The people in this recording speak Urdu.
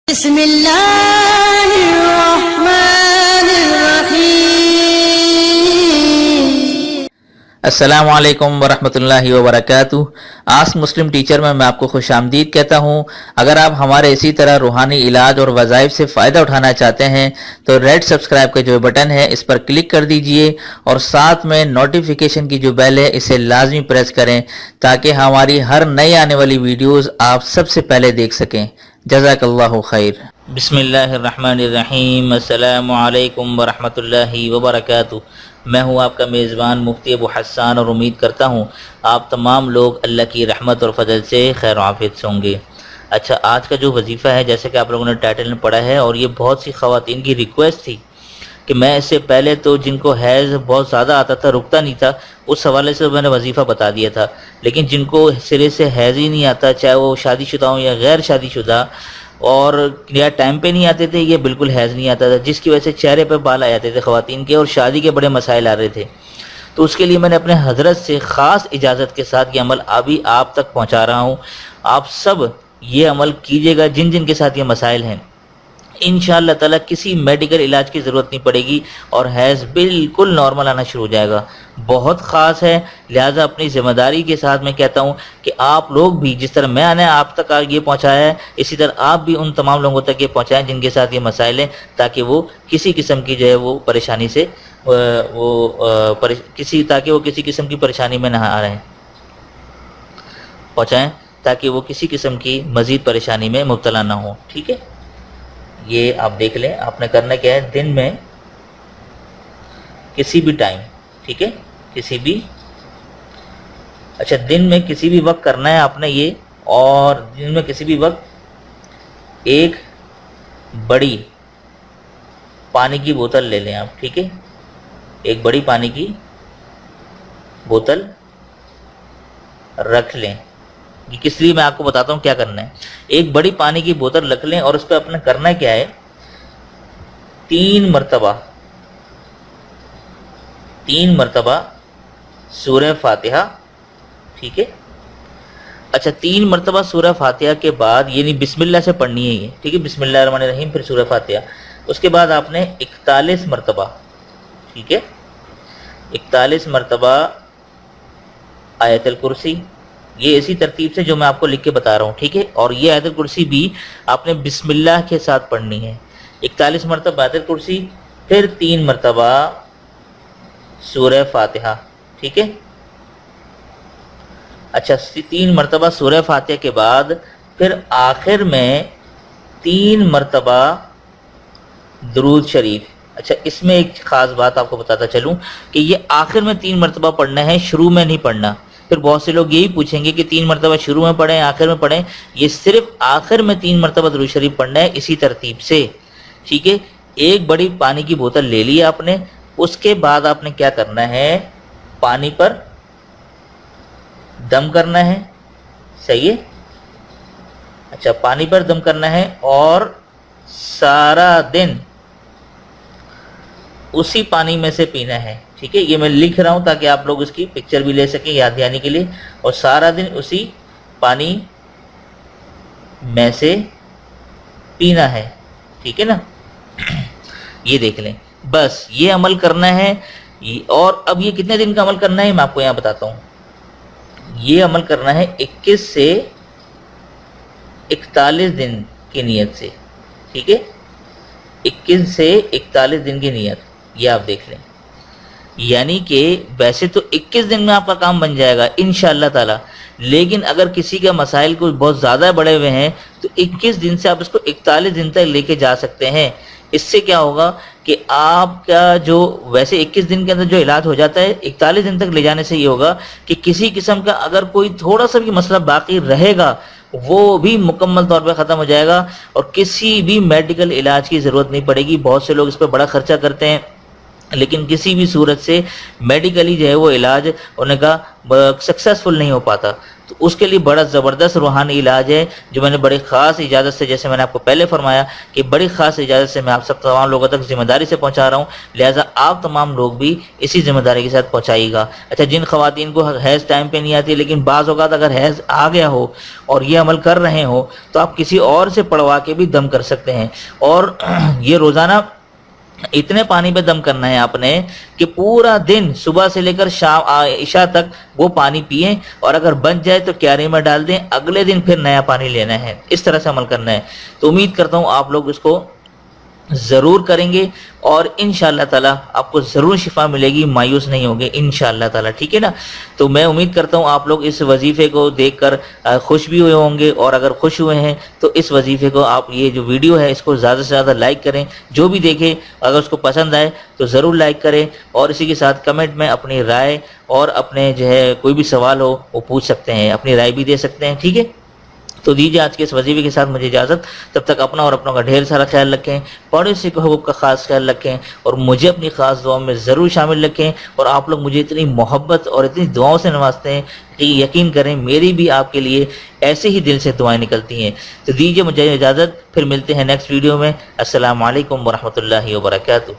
بسم اللہ الرحمن الرحیم۔ السلام علیکم ورحمۃ اللہ وبرکاتہ۔ آسک مسلم ٹیچر میں آپ کو خوش آمدید کہتا ہوں۔ اگر آپ ہمارے اسی طرح روحانی علاج اور وظائف سے فائدہ اٹھانا چاہتے ہیں تو ریڈ سبسکرائب کا جو بٹن ہے اس پر کلک کر دیجئے اور ساتھ میں نوٹیفیکیشن کی جو بیل ہے اسے لازمی پریس کریں تاکہ ہماری ہر نئی آنے والی ویڈیوز آپ سب سے پہلے دیکھ سکیں۔ جزاک اللہ خیر۔ بسم اللہ الرحمن الرحیم۔ السلام علیکم ورحمۃ اللہ وبرکاتہ۔ میں ہوں آپ کا میزبان مفتی ابو حسان اور امید کرتا ہوں آپ تمام لوگ اللہ کی رحمت اور فضل سے خیر و عافیت سے ہوں گے۔ اچھا، آج کا جو وظیفہ ہے جیسے کہ آپ لوگوں نے ٹائٹل میں پڑھا ہے، اور یہ بہت سی خواتین کی ریکویسٹ تھی کہ میں اس سے پہلے تو جن کو حیض بہت زیادہ آتا تھا، رکتا نہیں تھا، اس حوالے سے میں نے وظیفہ بتا دیا تھا، لیکن جن کو سرے سے حیض ہی نہیں آتا، چاہے وہ شادی شدہ ہوں یا غیر شادی شدہ، اور یا ٹائم پہ نہیں آتے تھے، یہ بالکل حیض نہیں آتا تھا، جس کی وجہ سے چہرے پہ بال آ جاتے تھے خواتین کے اور شادی کے بڑے مسائل آ رہے تھے، تو اس کے لیے میں نے اپنے حضرت سے خاص اجازت کے ساتھ یہ عمل ابھی آپ تک پہنچا رہا ہوں۔ آپ سب یہ عمل کیجئے گا جن جن کے ساتھ یہ مسائل ہیں، انشاءاللہ تعالی کسی میڈیکل علاج کی ضرورت نہیں پڑے گی اور حیض بالکل نارمل آنا شروع ہو جائے گا۔ بہت خاص ہے، لہٰذا اپنی ذمہ داری کے ساتھ میں کہتا ہوں کہ آپ لوگ بھی جس طرح میں نے آپ تک یہ پہنچایا ہے، اسی طرح آپ بھی ان تمام لوگوں تک یہ پہنچائیں جن کے ساتھ یہ مسائل ہیں، تاکہ وہ کسی قسم کی جو ہے وہ پریشانی سے تاکہ وہ کسی قسم کی پریشانی میں نہ آ رہے ہیں، پہنچائیں تاکہ وہ کسی قسم کی مزید پریشانی میں مبتلا نہ ہوں۔ ٹھیک ہے، یہ آپ دیکھ لیں، آپ نے کرنا کیا ہے، دن میں کسی بھی ٹائم، ٹھیک ہے، دن میں کسی بھی وقت کرنا ہے آپ نے یہ، اور دن میں کسی بھی وقت ایک بڑی پانی کی بوتل لے لیں آپ، ٹھیک ہے، ایک بڑی پانی کی بوتل رکھ لیں۔ یہ کس لیے میں آپ کو بتاتا ہوں کیا کرنا ہے۔ ایک بڑی پانی کی بوتل رکھ لیں اور اس پہ اپنے کرنا کیا ہے، 3 مرتبہ سورہ فاتحہ، ٹھیک ہے۔ اچھا، 3 مرتبہ سورہ فاتحہ کے بعد یعنی بسم اللہ سے پڑھنی ہے یہ، ٹھیک ہے، بسم اللہ الرحمن الرحیم، پھر سورہ فاتحہ، اس کے بعد آپ نے 41 مرتبہ، ٹھیک ہے، 41 مرتبہ آیت الکرسی، یہ اسی ترتیب سے جو میں آپ کو لکھ کے بتا رہا ہوں، ٹھیک ہے، اور یہ آیت الکرسی بھی آپ نے بسم اللہ کے ساتھ پڑھنی ہے۔ 41 مرتبہ آیت الکرسی، پھر 3 مرتبہ سورہ فاتحہ، ٹھیک ہے۔ اچھا، 3 مرتبہ سورہ فاتحہ کے بعد پھر آخر میں 3 مرتبہ درود شریف۔ اچھا، اس میں ایک خاص بات آپ کو بتاتا چلوں کہ یہ آخر میں 3 مرتبہ پڑھنا ہے، شروع میں نہیں پڑھنا۔ پھر بہت سے لوگ یہی پوچھیں گے کہ 3 مرتبہ شروع میں پڑھیں آخر میں پڑھیں، یہ صرف آخر میں 3 مرتبہ درود شریف پڑھنا ہے، اسی ترتیب سے، ٹھیک ہے۔ ایک بڑی پانی کی بوتل لے لی آپ نے، اس کے بعد آپ نے کیا کرنا ہے، پانی پر دم کرنا ہے، صحیح ہے۔ اچھا، پانی پر دم کرنا ہے اور سارا دن اسی پانی میں سے پینا ہے، ٹھیک ہے۔ یہ میں لکھ رہا ہوں تاکہ آپ لوگ اس کی پکچر بھی لے سکیں یاد دہانی کے لیے، اور سارا دن اسی پانی میں سے پینا ہے، ٹھیک ہے نا۔ یہ دیکھ لیں، بس یہ عمل کرنا ہے۔ اور اب یہ کتنے دن کا عمل کرنا ہے میں آپ کو یہاں بتاتا ہوں۔ یہ عمل کرنا ہے 21 سے 41 دن کی نیت سے، ٹھیک ہے، 21 سے 41 دن کی نیت، یہ آپ دیکھ لیں۔ یعنی کہ ویسے تو 21 دن میں آپ کا کام بن جائے گا انشاءاللہ تعالی، لیکن اگر کسی کا مسائل کو بہت زیادہ بڑے ہوئے ہیں تو 21 دن سے آپ اس کو 41 دن تک لے کے جا سکتے ہیں۔ اس سے کیا ہوگا کہ آپ کا جو ویسے 21 دن کے اندر جو علاج ہو جاتا ہے، 41 دن تک لے جانے سے یہ ہوگا کہ کسی قسم کا اگر کوئی تھوڑا سا بھی مسئلہ باقی رہے گا وہ بھی مکمل طور پہ ختم ہو جائے گا، اور کسی بھی میڈیکل علاج کی ضرورت نہیں پڑے گی۔ بہت سے لوگ اس پہ بڑا خرچہ کرتے ہیں، لیکن کسی بھی صورت سے میڈیکلی جو ہے وہ علاج ہونے کا سکسیسفل نہیں ہو پاتا. تو اس کے لیے بڑا زبردست روحانی علاج ہے جو میں نے بڑی خاص اجازت سے، جیسے میں نے آپ کو پہلے فرمایا کہ بڑی خاص اجازت سے میں آپ سب تمام لوگوں تک ذمہ داری سے پہنچا رہا ہوں، لہٰذا آپ تمام لوگ بھی اسی ذمہ داری کے ساتھ پہنچائیے گا. اچھا، جن خواتین کو حیض ٹائم پہ نہیں آتی لیکن بعض اوقات اگر حیض آ گیا ہو اور یہ عمل کر رہے ہو تو آپ کسی اور سے پڑھوا کے بھی دم کر سکتے ہیں. اور یہ روزانہ اتنے پانی پہ دم کرنا ہے آپ نے کہ پورا دن صبح سے لے کر شام عشاء تک وہ پانی پئیں، اور اگر بن جائے تو کیاری میں ڈال دیں، اگلے دن پھر نیا پانی لینا ہے. اس طرح سے عمل کرنا ہے. تو امید کرتا ہوں آپ لوگ اس کو ضرور کریں گے اور انشاءاللہ تعالی آپ کو ضرور شفا ملے گی، مایوس نہیں ہوگے انشاءاللہ تعالی. ٹھیک ہے نا؟ تو میں امید کرتا ہوں آپ لوگ اس وظیفے کو دیکھ کر خوش بھی ہوئے ہوں گے، اور اگر خوش ہوئے ہیں تو اس وظیفے کو آپ، یہ جو ویڈیو ہے اس کو زیادہ سے زیادہ لائک کریں. جو بھی دیکھے اگر اس کو پسند آئے تو ضرور لائک کریں، اور اسی کے ساتھ کمنٹ میں اپنی رائے اور اپنے جو ہے کوئی بھی سوال ہو وہ پوچھ سکتے ہیں، اپنی رائے بھی دے سکتے ہیں. ٹھیک ہے؟ تو دیجیے آج کے اس وظیفے کے ساتھ مجھے اجازت. تب تک اپنا اور اپنوں کا ڈھیر سارا خیال رکھیں، پڑوسی کے حقوق کا خاص خیال رکھیں، اور مجھے اپنی خاص دعاؤں میں ضرور شامل رکھیں. اور آپ لوگ مجھے اتنی محبت اور اتنی دعاؤں سے نوازتے ہیں کہ یقین کریں میری بھی آپ کے لیے ایسے ہی دل سے دعائیں نکلتی ہیں. تو دیجیے مجھے اجازت، پھر ملتے ہیں نیکسٹ ویڈیو میں. السلام علیکم ورحمۃ اللہ وبرکاتہ.